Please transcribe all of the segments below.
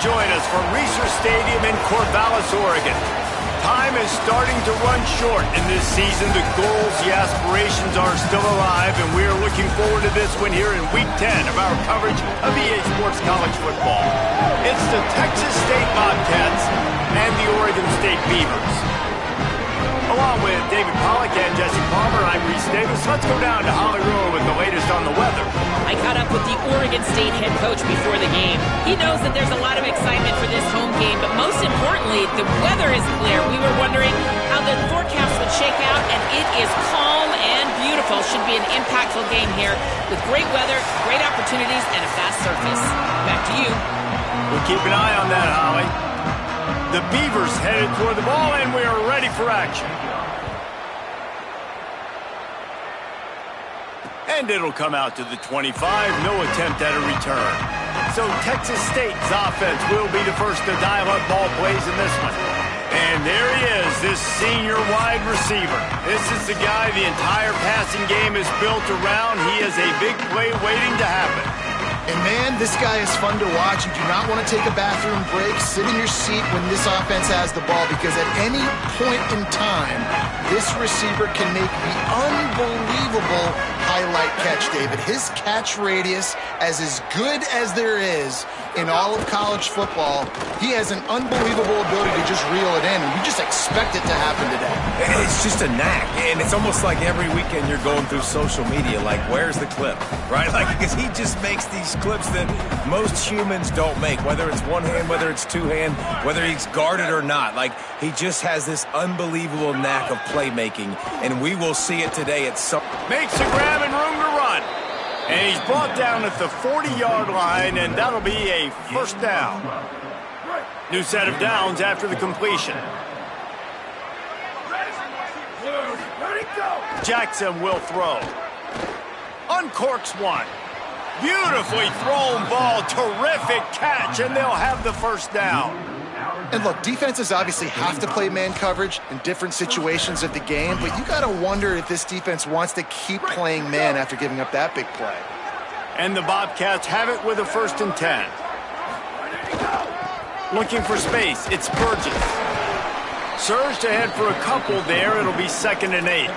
join us from Research Stadium in Corvallis, Oregon. Time is starting to run short in this season. The goals, the aspirations are still alive, and we are looking forward to this one here in Week 10 of our coverage of EA Sports College Football. It's the Texas State Bobcats and the Oregon State Beavers. Along with David Pollack and Jesse Palmer, I'm Reese Davis. Let's go down to Hollywood with the latest on the weather. I caught up with the Oregon State head coach before the game. He knows that there's a lot of excitement for this home game, but most importantly, the weather is clear. We were wondering how the forecast would shake out, and it is calm and beautiful. Should be an impactful game here with great weather, great opportunities, and a fast surface. Back to you. We'll keep an eye on that, Holly. The Beavers headed toward the ball, and we are ready for action. And it'll come out to the 25. No attempt at a return. So Texas State's offense will be the first to dial up ball plays in this one. And there he is, this senior wide receiver. This is the guy the entire passing game is built around. He is a big play waiting to happen. And man, this guy is fun to watch. You do not want to take a bathroom break. Sit in your seat when this offense has the ball, because at any point in time, this receiver can make the unbelievable highlight catch, David. His catch radius is as good as there is in all of college football. He has an unbelievable ability to just reel it in, and we just expect it to happen today. It's just a knack, and it's almost like every weekend you're going through social media, like, where's the clip, right? Like, because he just makes these clips that most humans don't make, whether it's one hand, whether it's two hand, whether he's guarded or not. Like, he just has this unbelievable knack of playmaking, and we will see it today at some... Makes a grab and room to run. And he's brought down at the 40-yard line, and that'll be a first down. New set of downs after the completion. Jackson will throw. Uncorks one. Beautifully thrown ball. Terrific catch, and they'll have the first down. And look, defenses obviously have to play man coverage in different situations of the game, but you got to wonder if this defense wants to keep playing man after giving up that big play. And the Bobcats have it with a 1st and 10. Looking for space, it's Burgess. Surged ahead for a couple there, it'll be 2nd and 8.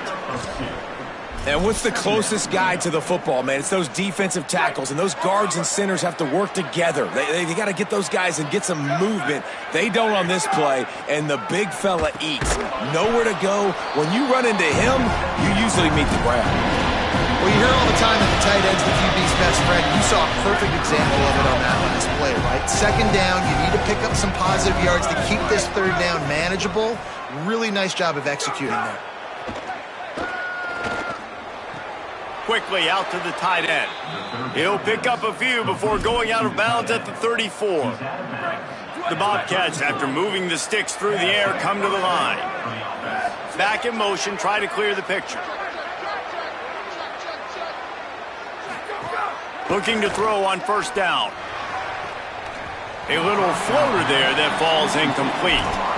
And what's the closest guy to the football, man? It's those defensive tackles, and those guards and centers have to work together. They got to get those guys and get some movement. They don't on this play, and the big fella eats. Nowhere to go. When you run into him, you usually meet the ground. Well, you hear all the time that the tight end's the QB's best friend. You saw a perfect example of it on that last play, right? 2nd down, you need to pick up some positive yards to keep this 3rd down manageable. Really nice job of executing there. Quickly out to the tight end. He'll pick up a few before going out of bounds at the 34. The Bobcats, after moving the sticks through the air, come to the line. Back in motion, try to clear the picture. Looking to throw on 1st down. A little floater there that falls incomplete.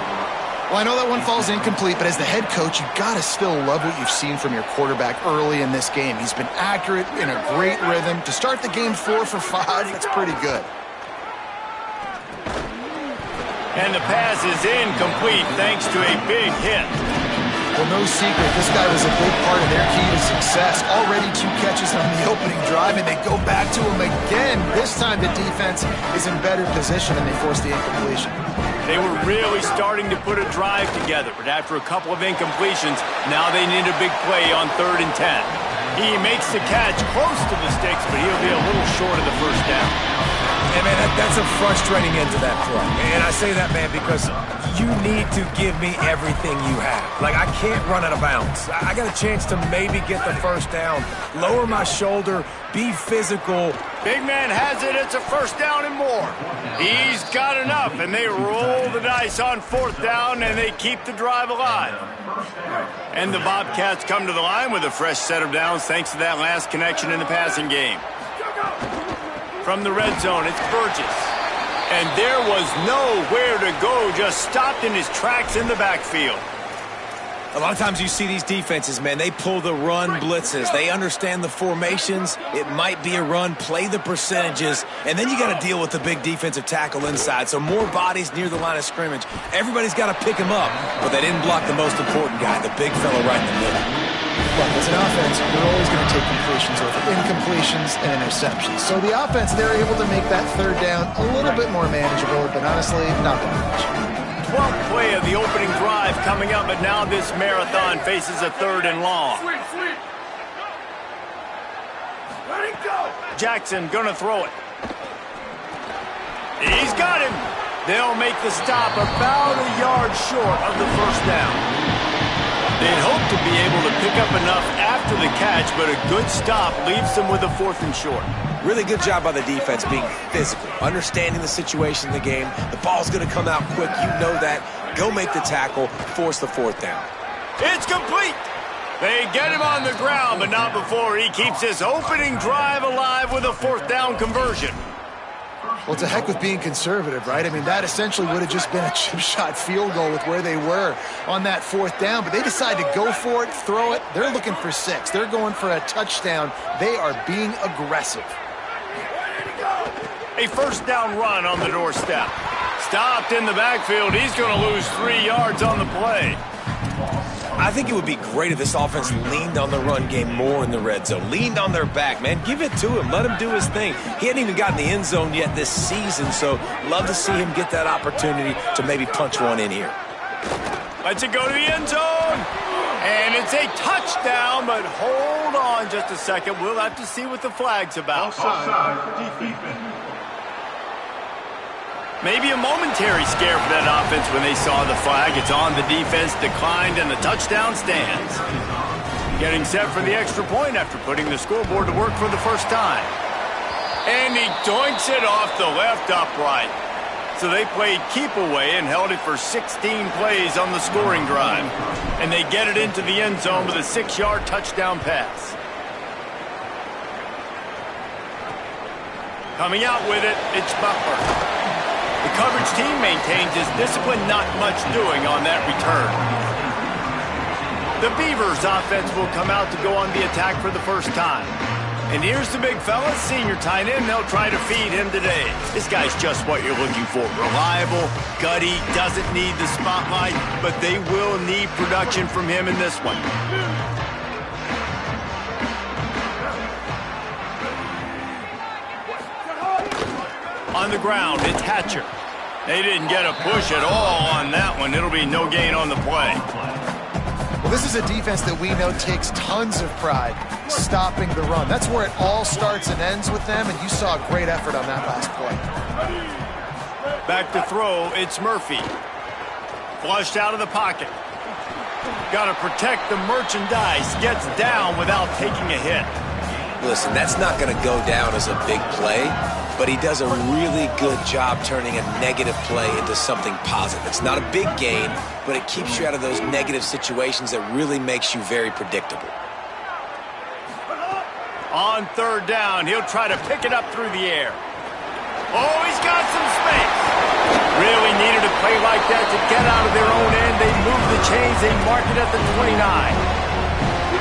Well, I know that one falls incomplete, but as the head coach, you've got to still love what you've seen from your quarterback early in this game. He's been accurate, in a great rhythm. To start the game 4 for 5, that's pretty good. And the pass is incomplete thanks to a big hit. Well, no secret, this guy was a big part of their key to success. Already 2 catches on the opening drive, and they go back to him again. This time the defense is in better position, and they force the incompletion. They were really starting to put a drive together, but after a couple of incompletions, now they need a big play on 3rd and 10. He makes the catch close to the sticks, but he'll be a little short of the 1st down. And, man, that's a frustrating end to that play. And I say that, man, because you need to give me everything you have. Like, I can't run out of bounds. I got a chance to maybe get the 1st down, lower my shoulder, be physical. Big man has it. It's a 1st down and more. He's got enough, and they roll the dice on 4th down, and they keep the drive alive. And the Bobcats come to the line with a fresh set of downs thanks to that last connection in the passing game. From the red zone, it's Burgess. And there was nowhere to go, just stopped in his tracks in the backfield. A lot of times you see these defenses, man, they pull the run blitzes. They understand the formations. It might be a run, play the percentages, and then you got to deal with the big defensive tackle inside. So more bodies near the line of scrimmage. Everybody's got to pick him up, but they didn't block the most important guy, the big fella right in the middle. Look, as an offense, you're always going to take completions over incompletions and interceptions. So the offense, they're able to make that third down a little bit more manageable, but honestly, not that much. 12th play of the opening drive coming up, but now this marathon faces a 3rd and long. Jackson gonna throw it. He's got him. They'll make the stop about a yard short of the first down. They'd hope to be able to pick up enough after the catch, but a good stop leaves them with a 4th and short. Really good job by the defense being physical, understanding the situation in the game. The ball's going to come out quick. You know that. Go make the tackle, force the 4th down. It's complete. They get him on the ground, but not before he keeps his opening drive alive with a 4th down conversion. Well, it's a heck with being conservative, right? I mean, that essentially would have just been a chip shot field goal with where they were on that 4th down, but they decide to go for it, throw it. They're looking for 6. They're going for a touchdown. They are being aggressive. A 1st down run on the doorstep. Stopped in the backfield. He's going to lose 3 yards on the play. I think it would be great if this offense leaned on the run game more in the red zone. Leaned on their back, man. Give it to him. Let him do his thing. He hadn't even gotten the end zone yet this season, so love to see him get that opportunity to maybe punch one in here. Lets it go to the end zone. And it's a touchdown, but hold on just a second. We'll have to see what the flag's about. Maybe a momentary scare for that offense when they saw the flag. It's on, the defense declined, and the touchdown stands. Getting set for the extra point after putting the scoreboard to work for the first time. And he doinks it off the left upright. So they played keep away and held it for 16 plays on the scoring drive. And they get it into the end zone with a 6-yard touchdown pass. Coming out with it, it's Butler. The coverage team maintains his discipline, not much doing on that return. The Beavers offense will come out to go on the attack for the first time. And here's the big fella, senior tight end. They'll try to feed him today. This guy's just what you're looking for. Reliable, gutty, doesn't need the spotlight, but they will need production from him in this one. On the ground, it's Hatcher. They didn't get a push at all on that one. It'll be no gain on the play. Well, this is a defense that we know takes tons of pride stopping the run. That's where it all starts and ends with them, and you saw a great effort on that last play. Back to throw, it's Murphy. Flushed out of the pocket. Got to protect the merchandise. Gets down without taking a hit. Listen, that's not going to go down as a big play, but he does a really good job turning a negative play into something positive. It's not a big gain, but it keeps you out of those negative situations that really makes you very predictable. On 3rd down, he'll try to pick it up through the air. Oh, he's got some space. Really needed a play like that to get out of their own end. They move the chains. They mark it at the 29.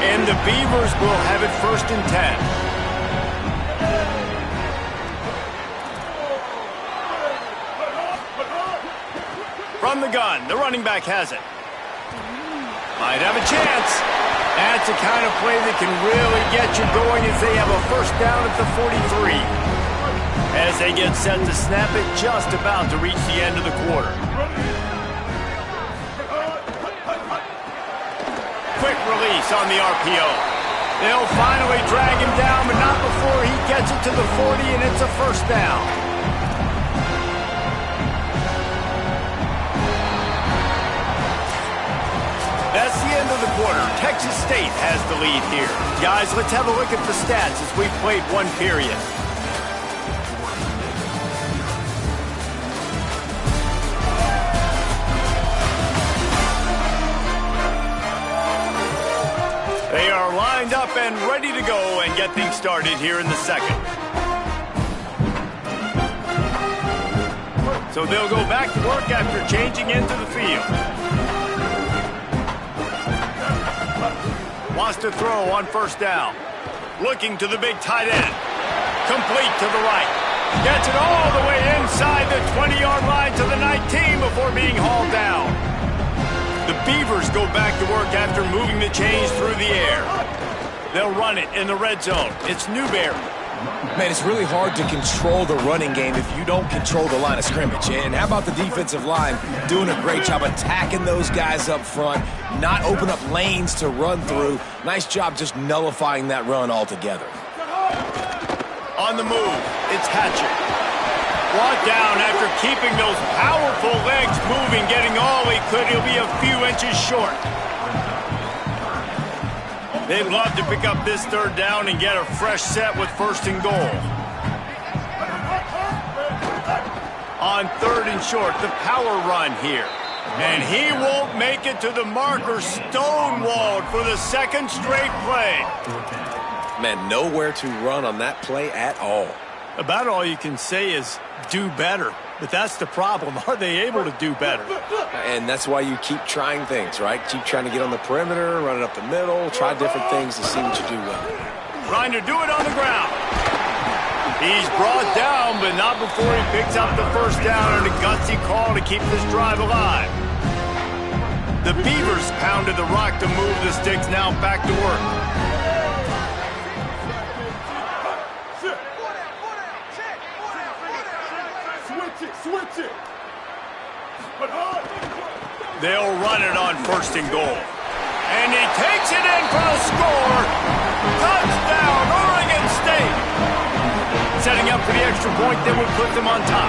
And the Beavers will have it 1st and 10. From the gun, the running back has it. Might have a chance. That's the kind of play that can really get you going as they have a 1st down at the 43. As they get set to snap it, just about to reach the end of the quarter. Quick release on the RPO. They'll finally drag him down, but not before he gets it to the 40, and it's a 1st down. That's the end of the quarter. Texas State has the lead here. Guys, let's have a look at the stats as we've played one period. They are lined up and ready to go and get things started here in the second. So they'll go back to work after changing into the field. Wants to throw on first down. Looking to the big tight end. Complete to the right. Gets it all the way inside the 20-yard line to the 19 before being hauled down. The Beavers go back to work after moving the chains through the air. They'll run it in the red zone. It's Newberry. Man, it's really hard to control the running game if you don't control the line of scrimmage. And how about the defensive line doing a great job attacking those guys up front, not open up lanes to run through. Nice job just nullifying that run altogether. On the move, it's Hatcher. Brought down after keeping those powerful legs moving, getting all he could. He'll be a few inches short. They'd love to pick up this third down and get a fresh set with first and goal. On third and short, the power run here. And he won't make it to the marker, stonewalled for the second straight play. Man, nowhere to run on that play at all. About all you can say is do better. But that's the problem. Are they able to do better? And that's why you keep trying things, right? Keep trying to get on the perimeter, run it up the middle, try different things to see what you do well. Trying to do it on the ground. He's brought down, but not before he picks up the first down and a gutsy call to keep this drive alive. The Beavers pounded the rock to move the sticks, now back to work. Switch it. They'll run it on first and goal. And he takes it in for the score. Touchdown, Oregon State. Setting up for the extra point that would put them on top.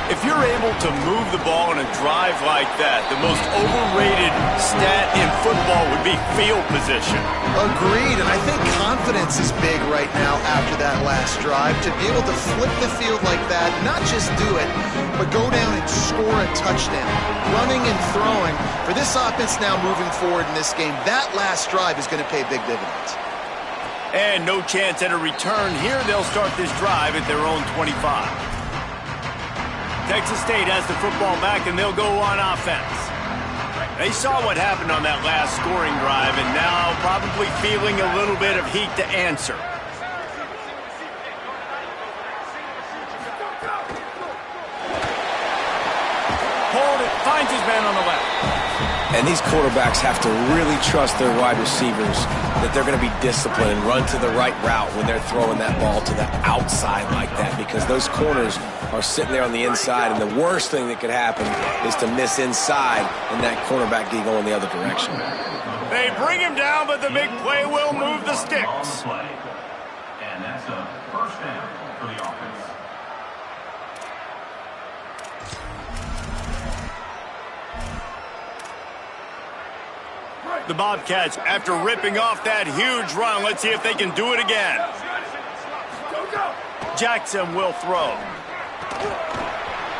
If you're able to move the ball in a drive like that, the most overrated stat in football would be field position. Agreed, and I think confidence is big right now after that last drive. To be able to flip the field like that, not just do it, but go down and score a touchdown. Running and throwing. For this offense now moving forward in this game, that last drive is going to pay big dividends. And no chance at a return here. They'll start this drive at their own 25. Texas State has the football back, and they'll go on offense. They saw what happened on that last scoring drive, and now probably feeling a little bit of heat to answer. Hold it, finds his man on the left. And these quarterbacks have to really trust their wide receivers that they're going to be disciplined and run to the right route when they're throwing that ball to the outside like that, because those corners are sitting there on the inside, and the worst thing that could happen is to miss inside and that cornerback be going the other direction. They bring him down, but the big play will move the sticks. And that's a first down for the offense. The Bobcats, after ripping off that huge run, let's see if they can do it again. Jackson will throw.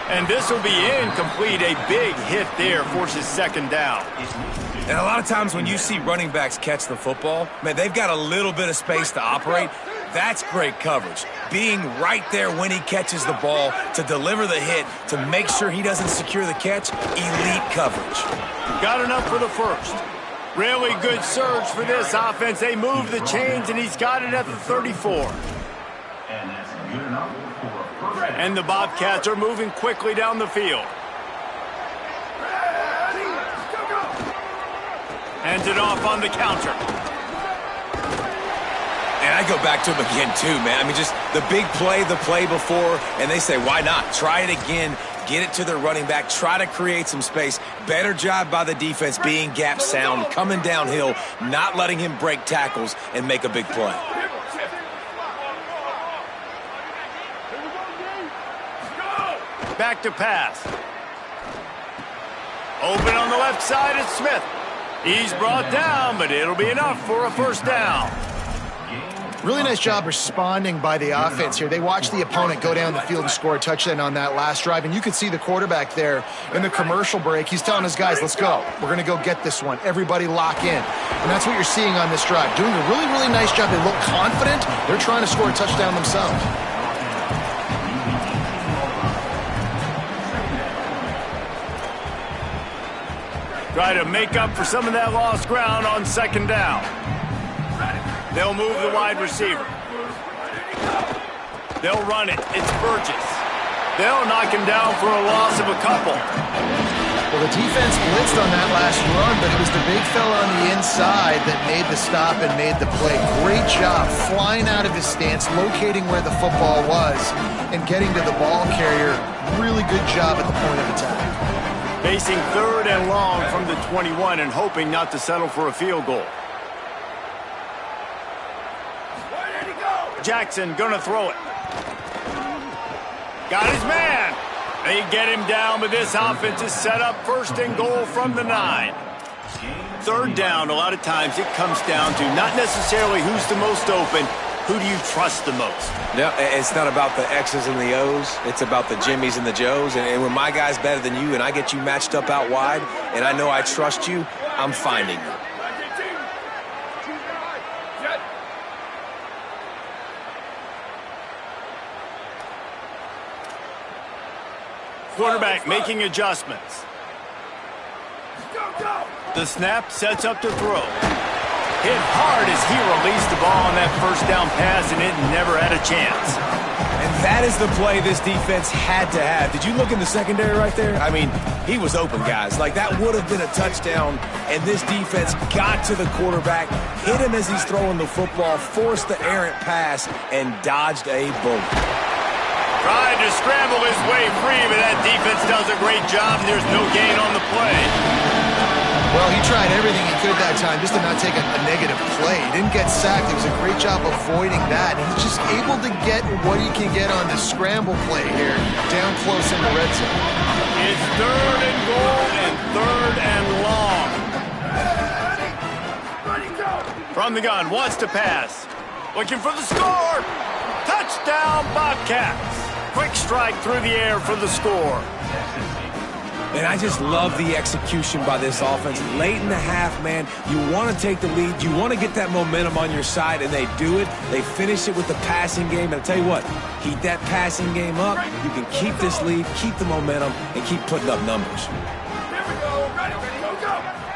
And this will be incomplete. A big hit there forces second down. And a lot of times when you see running backs catch the football, man, they've got a little bit of space to operate. That's great coverage. Being right there when he catches the ball to deliver the hit, to make sure he doesn't secure the catch, elite coverage. Got enough for the first. Really good surge for this offense. They move the chains, and he's got it at the 34. And that's good enough for a first down. And the Bobcats are moving quickly down the field. Hands it off on the counter. And I go back to him again, too, man. I mean, just the big play, the play before, and they say, why not? Try it again. Get it to their running back. Try to create some space. Better job by the defense being gap sound, coming downhill, not letting him break tackles and make a big play. Back to pass. Open on the left side, it's Smith. He's brought down, but it'll be enough for a first down. Really nice job responding by the offense here. They watched the opponent go down the field and score a touchdown on that last drive, and you could see the quarterback there in the commercial break. He's telling his guys, let's go. We're going to go get this one. Everybody lock in. And that's what you're seeing on this drive. Doing a really, really nice job. They look confident. They're trying to score a touchdown themselves. Try to make up for some of that lost ground on second down. They'll move the wide receiver. They'll run it. It's Burgess. They'll knock him down for a loss of a couple. Well, the defense blitzed on that last run, but it was the big fella on the inside that made the stop and made the play. Great job flying out of his stance, locating where the football was, and getting to the ball carrier. Really good job at the point of attack. Facing 3rd and long from the 21 and hoping not to settle for a field goal. Jackson gonna throw it. Got his man. They get him down, but this offense is set up 1st and goal from the 9. 3rd down, a lot of times it comes down to not necessarily who's the most open, who do you trust the most? No, it's not about the X's and the O's. It's about the Jimmys and the Joes. And when my guy's better than you and I get you matched up out wide and I know I trust you, I'm finding you. Quarterback making adjustments. The snap sets up to throw. Hit hard as he released the ball on that 1st down pass, and it never had a chance. And that is the play this defense had to have. Did you look in the secondary right there? I mean, he was open, guys. Like, that would have been a touchdown, and this defense got to the quarterback, hit him as he's throwing the football, forced the errant pass, and dodged a bullet. Tried to scramble his way free, but that defense does a great job, and there's no gain on the play. Well, he tried everything he could that time just to not take a negative play. He didn't get sacked. It was a great job avoiding that. He's just able to get what he can get on the scramble play here, down close in the red zone. It's 3rd and goal and 3rd and long. From the gun, wants to pass. Looking for the score. Touchdown, Bobcats. Quick strike through the air for the score. And I just love the execution by this offense. Late in the half, man, you want to take the lead. You want to get that momentum on your side, and they do it. They finish it with the passing game. And I'll tell you what, keep that passing game up. You can keep this lead, keep the momentum, and keep putting up numbers.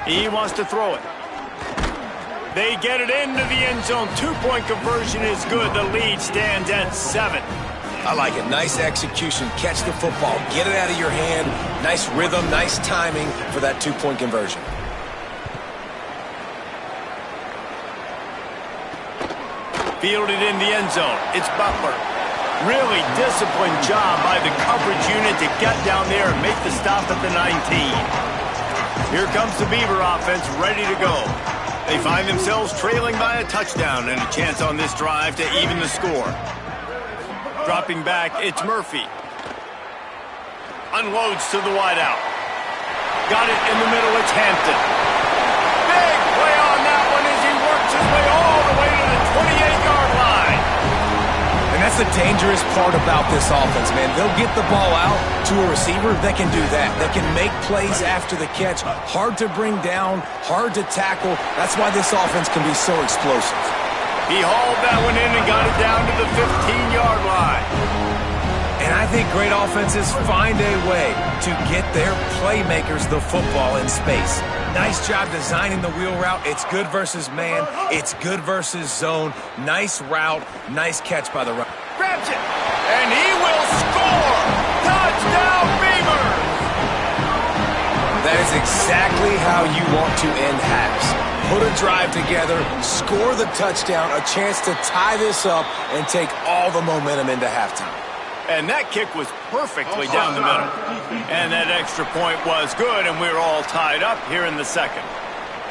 He wants to throw it. They get it into the end zone. 2-point conversion is good. The lead stands at 7. I like it. Nice execution. Catch the football. Get it out of your hand. Nice rhythm, nice timing for that 2-point conversion. Fielded in the end zone. It's Butler. Really disciplined job by the coverage unit to get down there and make the stop at the 19. Here comes the Beaver offense ready to go. They find themselves trailing by a touchdown and a chance on this drive to even the score. Dropping back, it's Murphy. Unloads to the wideout. Got it in the middle, it's Hampton. Big play on that one as he works his way all the way to the 28-yard line. And that's the dangerous part about this offense, man. They'll get the ball out to a receiver that can do that. That can make plays after the catch. Hard to bring down, hard to tackle. That's why this offense can be so explosive. He hauled that one in and got it down to the 15-yard line. And I think great offenses find a way to get their playmakers the football in space. Nice job designing the wheel route. It's good versus man. It's good versus zone. Nice route. Nice catch by the runner. Grabs it, and he will score! Touchdown, Beavers! That is exactly how you want to end halves. Put a drive together, score the touchdown, a chance to tie this up, and take all the momentum into halftime. And that kick was perfectly down the middle. And that extra point was good, and we're all tied up here in the second.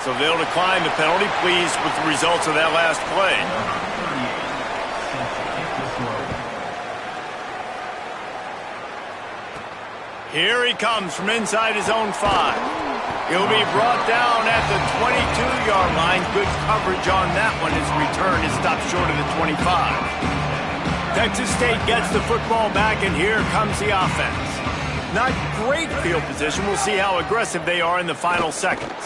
So they'll decline the penalty, pleased with the results of that last play. Here he comes from inside his own 5. He'll be brought down at the 22-yard line. Good coverage on that one. His return is stopped short of the 25. Texas State gets the football back, and here comes the offense. Not great field position. We'll see how aggressive they are in the final seconds.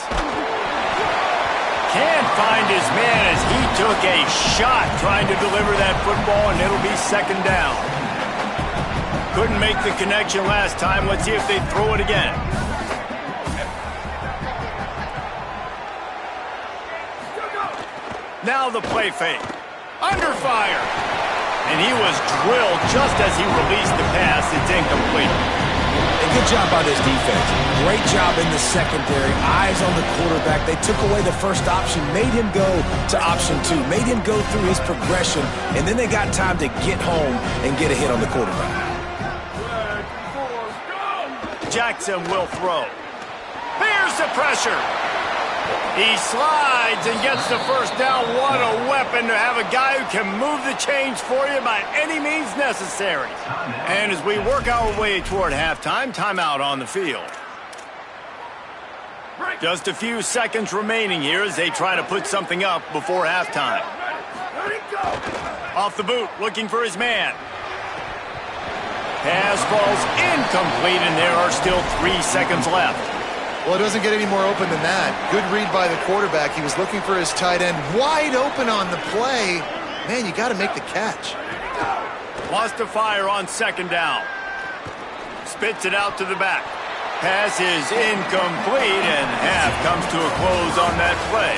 Can't find his man as he took a shot trying to deliver that football, and it'll be 2nd down. Couldn't make the connection last time. Let's see if they throw it again. Now the play fake. Under fire. And he was drilled just as he released the pass. It's incomplete. And good job by this defense. Great job in the secondary. Eyes on the quarterback. They took away the first option, made him go to option 2, made him go through his progression, and then they got time to get home and get a hit on the quarterback. Jackson will throw. Here's the pressure. He slides and gets the first down. What a weapon to have a guy who can move the chains for you by any means necessary. And as we work our way toward halftime, timeout on the field. Just a few seconds remaining here as they try to put something up before halftime. Off the boot, looking for his man. Pass falls incomplete, and there are still 3 seconds left. Well, it doesn't get any more open than that. Good read by the quarterback. He was looking for his tight end. Wide open on the play. Man, you got to make the catch. Wants to fire on second down. Spits it out to the back. Pass is incomplete, and half comes to a close on that play.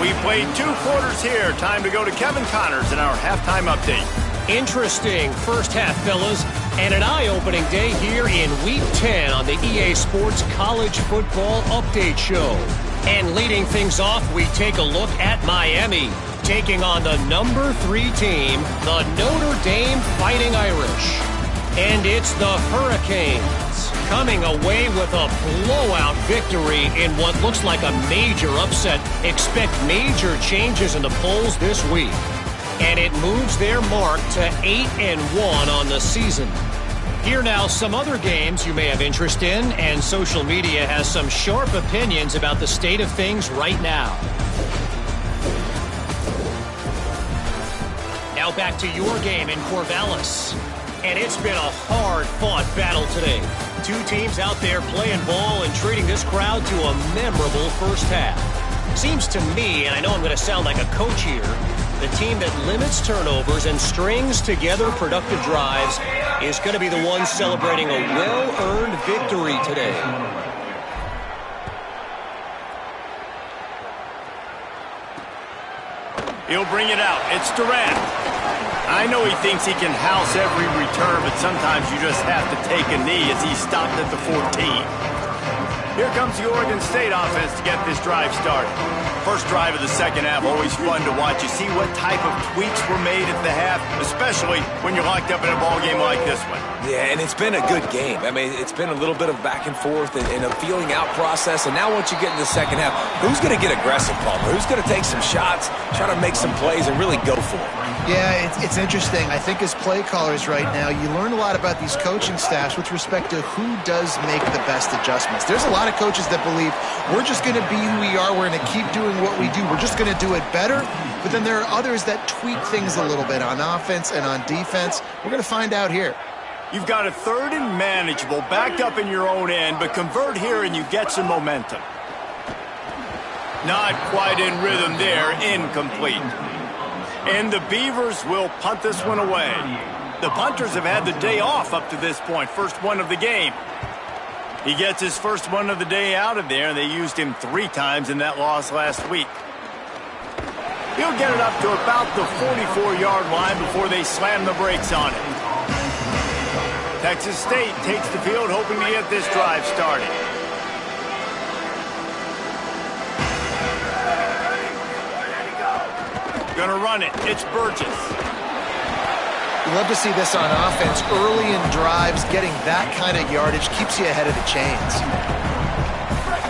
We played 2 quarters here. Time to go to Kevin Connors in our halftime update. Interesting first half, fellas, and an eye-opening day here in Week 10 on the EA Sports College Football Update Show. And leading things off, we take a look at Miami, taking on the number 3 team, the Notre Dame Fighting Irish. And it's the Hurricanes coming away with a blowout victory in what looks like a major upset. Expect major changes in the polls this week. And it moves their mark to 8-1 on the season. Here now, some other games you may have interest in, and social media has some sharp opinions about the state of things right now. Now back to your game in Corvallis. And it's been a hard-fought battle today. 2 teams out there playing ball and treating this crowd to a memorable first half. Seems to me, and I know I'm going to sound like a coach here, the team that limits turnovers and strings together productive drives is going to be the one celebrating a well-earned victory today. He'll bring it out. It's Durant. I know he thinks he can house every return, but sometimes you just have to take a knee as he stopped at the 14. Here comes the Oregon State offense to get this drive started. First drive of the second half, always fun to watch. You see what type of tweaks were made at the half, especially when you're locked up in a ball game like this one. Yeah, and it's been a good game. I mean, it's been a little bit of back and forth and a feeling out process. And now once you get in the second half, who's going to get aggressive, Palmer? Who's going to take some shots, try to make some plays, and really go for it? Yeah, it's interesting. I think as play callers right now, you learn a lot about these coaching staffs with respect to who does make the best adjustments. There's a lot of coaches that believe we're just going to be who we are. We're going to keep doing what we do. We're just going to do it better. But then there are others that tweak things a little bit on offense and on defense. We're going to find out here. You've got a 3rd and manageable, backed up in your own end, but convert here and you get some momentum. Not quite in rhythm there, incomplete. And the Beavers will punt this one away. The punters have had the day off up to this point, first one of the game. He gets his first one of the day out of there, and they used him 3 times in that loss last week. He'll get it up to about the 44-yard line before they slam the brakes on it. Texas State takes the field, hoping to get this drive started. Gonna run it. It's Burgess. You love to see this on offense. Early in drives, getting that kind of yardage keeps you ahead of the chains.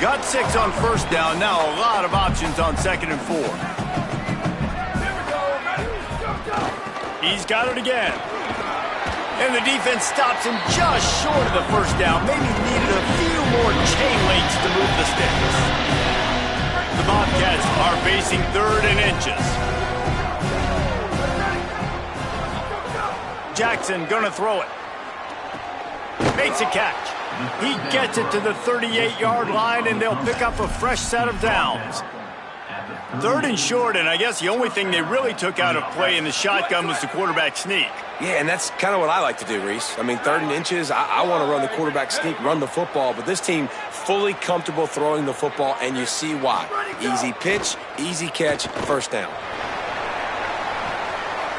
Got 6 on first down. Now a lot of options on 2nd and 4. He's got it again. And the defense stops him just short of the first down. Maybe needed a few more chain links to move the sticks. The Bobcats are facing 3rd and inches. Jackson gonna throw it. Makes a catch. He gets it to the 38-yard line, and they'll pick up a fresh set of downs. 3rd and short, and I guess the only thing they really took out of play in the shotgun was the quarterback sneak. Yeah, and that's kind of what I like to do, Reese. I mean, 3rd and inches, I want to run the quarterback sneak, run the football, but this team fully comfortable throwing the football, and you see why. Easy pitch, easy catch, first down.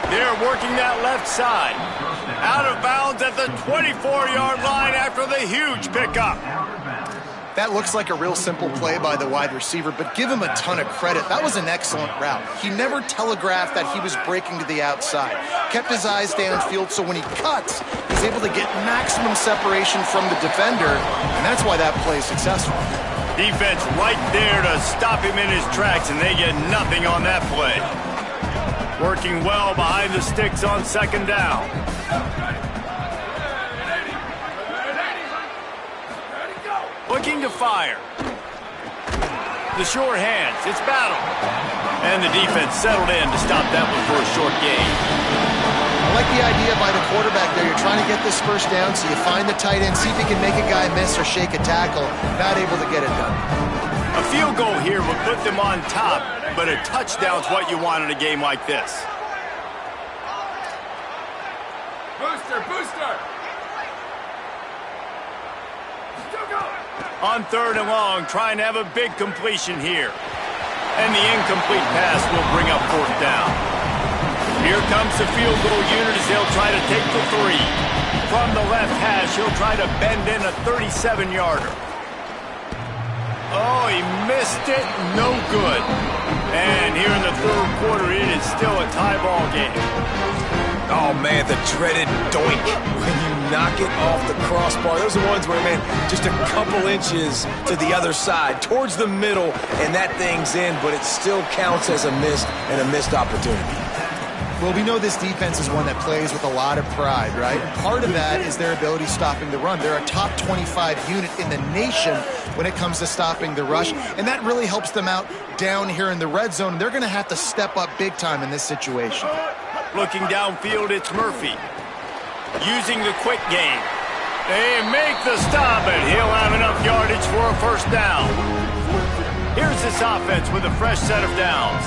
They're working that left side. Out of bounds at the 24-yard line after the huge pickup. That looks like a real simple play by the wide receiver, but give him a ton of credit. That was an excellent route. He never telegraphed that he was breaking to the outside. Kept his eyes downfield, so when he cuts, he's able to get maximum separation from the defender, and that's why that play is successful. Defense right there to stop him in his tracks, and they get nothing on that play. Working well behind the sticks on second down. Looking to fire. The short hands, it's battle. And the defense settled in to stop that one for a short gain. I like the idea by the quarterback there. You're trying to get this first down, so you find the tight end, see if he can make a guy miss or shake a tackle. Not able to get it done. A field goal here would put them on top, but a touchdown's what you want in a game like this. Booster, booster! On third and long, trying to have a big completion here. And the incomplete pass will bring up fourth down. Here comes the field goal unit as they'll try to take the 3. From the left hash, he'll try to bend in a 37-yarder. Oh, he missed it. No good. And here in the third quarter, it is still a tie ball game. Oh, man, the dreaded doink when you knock it off the crossbar. Those are ones where, man, just a couple inches to the other side, towards the middle, and that thing's in, but it still counts as a miss and a missed opportunity. Well, we know this defense is one that plays with a lot of pride, right? Part of that is their ability stopping the run. They're a top 25 unit in the nation when it comes to stopping the rush, and that really helps them out down here in the red zone. They're going to have to step up big time in this situation. Looking downfield, it's Murphy. Using the quick game. They make the stop, and he'll have enough yardage for a first down. Here's this offense with a fresh set of downs.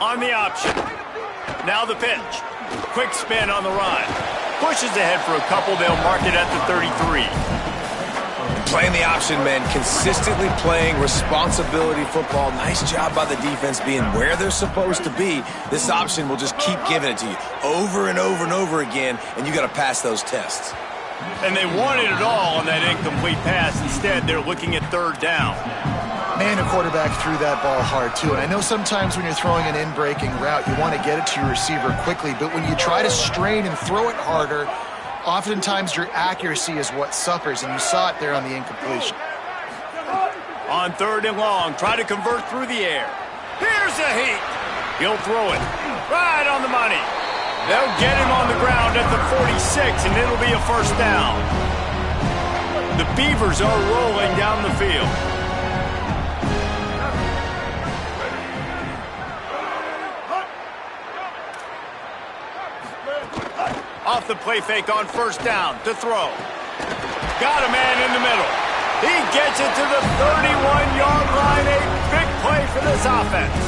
On the option. Now the pitch. Quick spin on the run. Pushes ahead for a couple. They'll mark it at the 33. Playing the option, man, consistently playing responsibility football. Nice job by the defense being where they're supposed to be. This option will just keep giving it to you over and over and over again, and you got to pass those tests. And they wanted it all on that incomplete pass. Instead, they're looking at third down. Man, a quarterback threw that ball hard, too. And I know sometimes when you're throwing an in-breaking route, you want to get it to your receiver quickly. But when you try to strain and throw it harder, oftentimes your accuracy is what suffers, and you saw it there on the incompletion. On third and long, try to convert through the air. Here's a heat. He'll throw it right on the money. They'll get him on the ground at the 46, and it'll be a first down. The Beavers are rolling down the field. Off the play fake on first down to throw. Got a man in the middle. He gets it to the 31-yard line. A big play for this offense.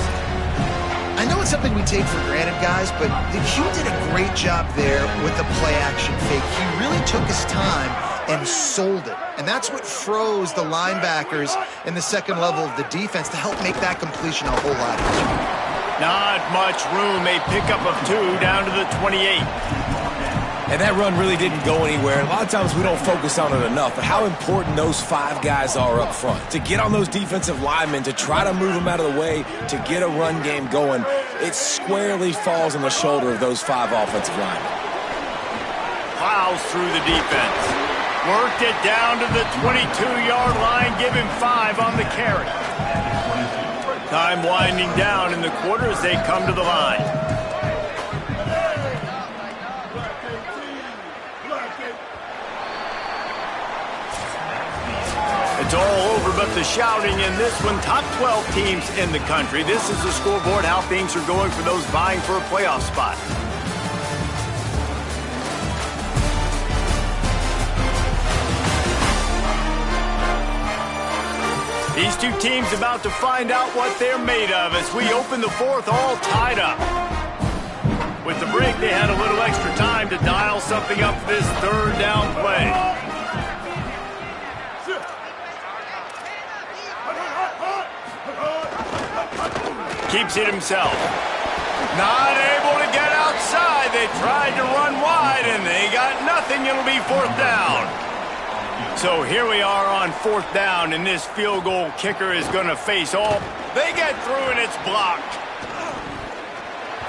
I know it's something we take for granted, guys, but the Q did a great job there with the play-action fake. He really took his time and sold it. And that's what froze the linebackers in the second level of the defense to help make that completion a whole lot easier. Not much room. A pickup of 2 down to the 28. And that run really didn't go anywhere. A lot of times we don't focus on it enough, but how important those 5 guys are up front. To get on those defensive linemen, to try to move them out of the way, to get a run game going, it squarely falls on the shoulder of those 5 offensive linemen. Plows through the defense. Worked it down to the 22-yard line, give him 5 on the carry. Time winding down in the quarter as they come to the line. It's all over but the shouting in this one. Top 12 teams in the country. This is the scoreboard, how things are going for those vying for a playoff spot. These two teams about to find out what they're made of as we open the fourth all tied up. With the break, they had a little extra time to dial something up for this third down play. keeps it himself. Not able to get outside. They tried to run wide, and they got nothing. It'll be 4th down. So here we are on 4th down, and this field goal kicker is going to face all. They get through, and it's blocked.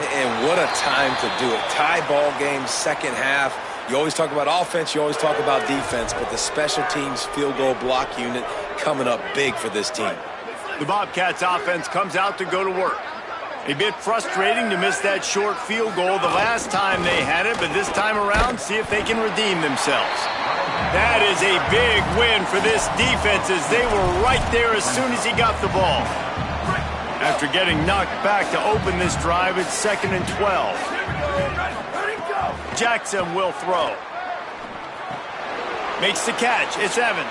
And what a time to do it. Tie ball game, second half. You always talk about offense, you always talk about defense, but the special teams field goal block unit coming up big for this team. The Bobcats offense comes out to go to work. A bit frustrating to miss that short field goal the last time they had it, but this time around, see if they can redeem themselves. That is a big win for this defense as they were right there as soon as he got the ball. After getting knocked back to open this drive, it's 2nd and 12. Jackson will throw. Makes the catch. It's Evans.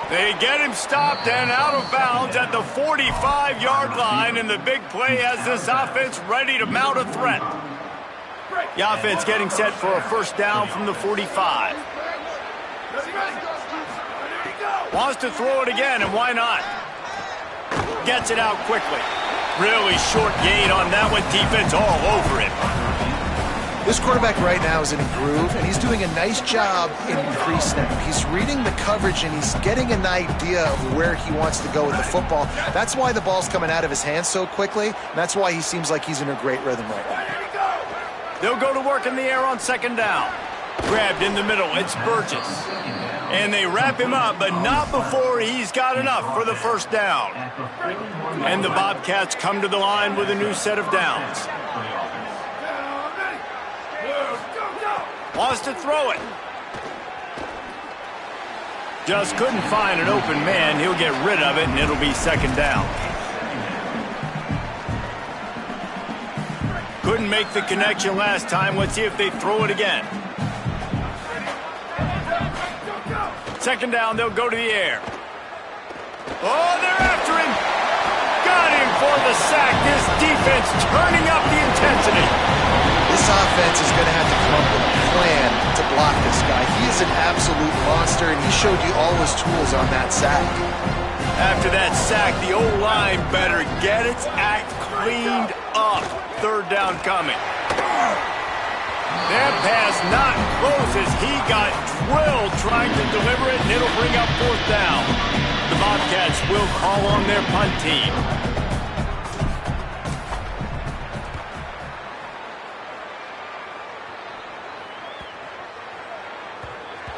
They get him stopped and out of bounds at the 45-yard line, and the big play has this offense ready to mount a threat. The offense getting set for a 1st down from the 45. Wants to throw it again, and why not? Gets it out quickly. Really short gain on that one. Defense all over him. This quarterback right now is in a groove, and he's doing a nice job in pre-snap. He's reading the coverage, and he's getting an idea of where he wants to go with the football. That's why the ball's coming out of his hands so quickly, and that's why he seems like he's in a great rhythm right now. They'll go to work in the air on 2nd down. Grabbed in the middle. It's Burgess. And they wrap him up, but not before he's got enough for the 1st down. And the Bobcats come to the line with a new set of downs. Wants to throw it. Just couldn't find an open man. He'll get rid of it, and it'll be 2nd down. Couldn't make the connection last time. Let's see if they throw it again. 2nd down, they'll go to the air. Oh, they're after him. Got him for the sack. This defense turning up the intensity. This offense is going to have to come up with a plan to block this guy. He is an absolute monster, and he showed you all his tools on that sack. After that sack, the O-line better get its act cleaned up. 3rd down coming. That pass not close as he got drilled trying to deliver it, and it'll bring up 4th down. The Bobcats will call on their punt team.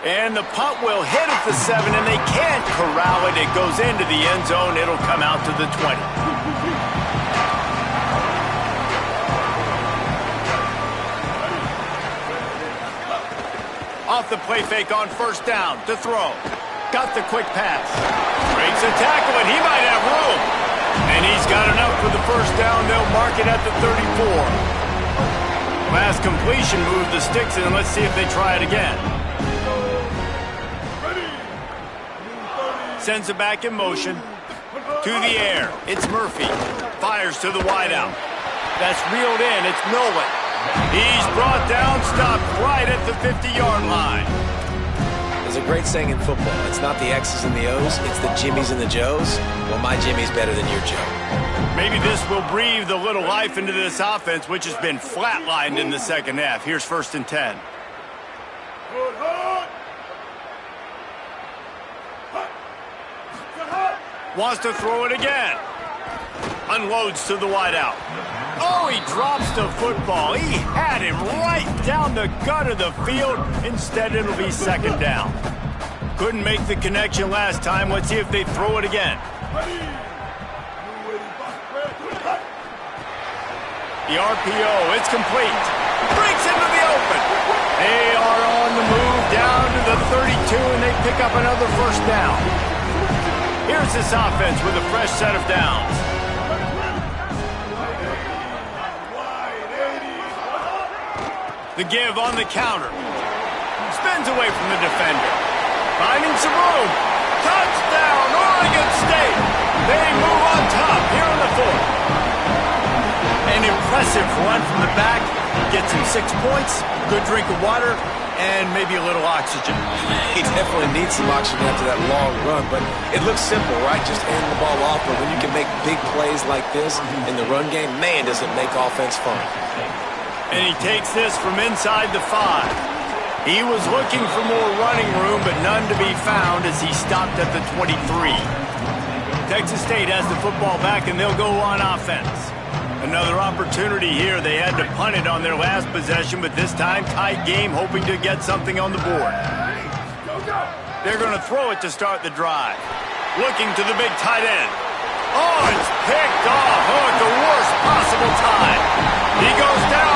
And the punt will hit at the 7, and they can't corral it. It goes into the end zone. It'll come out to the 20. Off the play fake on 1st down to throw. Got the quick pass. Breaks a tackle, and he might have room. And he's got enough for the 1st down. They'll mark it at the 34. Last completion moved the sticks in. Let's see if they try it again. Sends it back in motion. To the air. It's Murphy. Fires to the wideout. That's reeled in. It's Nolan. He's brought down, stopped right at the 50-yard line. There's a great saying in football. It's not the X's and the O's, it's the Jimmies and the Joes. Well, my Jimmy's better than your Joe. Maybe this will breathe a little life into this offense, which has been flatlined in the 2nd half. Here's 1st and 10. Wants to throw it again. Unloads to the wideout. Oh, he drops the football. He had him right down the gut of the field. Instead, it'll be 2nd down. Couldn't make the connection last time. Let's see if they throw it again. The RPO, it's complete. Breaks into the open. They are on the move down to the 32, and they pick up another 1st down. Here's this offense with a fresh set of downs. The give on the counter. Spins away from the defender. Finding some room. Touchdown, Oregon State. They move on top here in the 4th. An impressive run from the back. Gets him 6 points, good drink of water, and maybe a little oxygen. He definitely needs some oxygen after that long run, but it looks simple, right? Just hand the ball off, but when you can make big plays like this in the run game, man, does it make offense fun. And he takes this from inside the 5. He was looking for more running room, but none to be found as he stopped at the 23. Texas State has the football back, and they'll go on offense. Another opportunity here. They had to punt it on their last possession, but this time tight game, hoping to get something on the board. They're going to throw it to start the drive. Looking to the big tight end. Oh, it's picked off. Oh, at the worst possible time. He goes down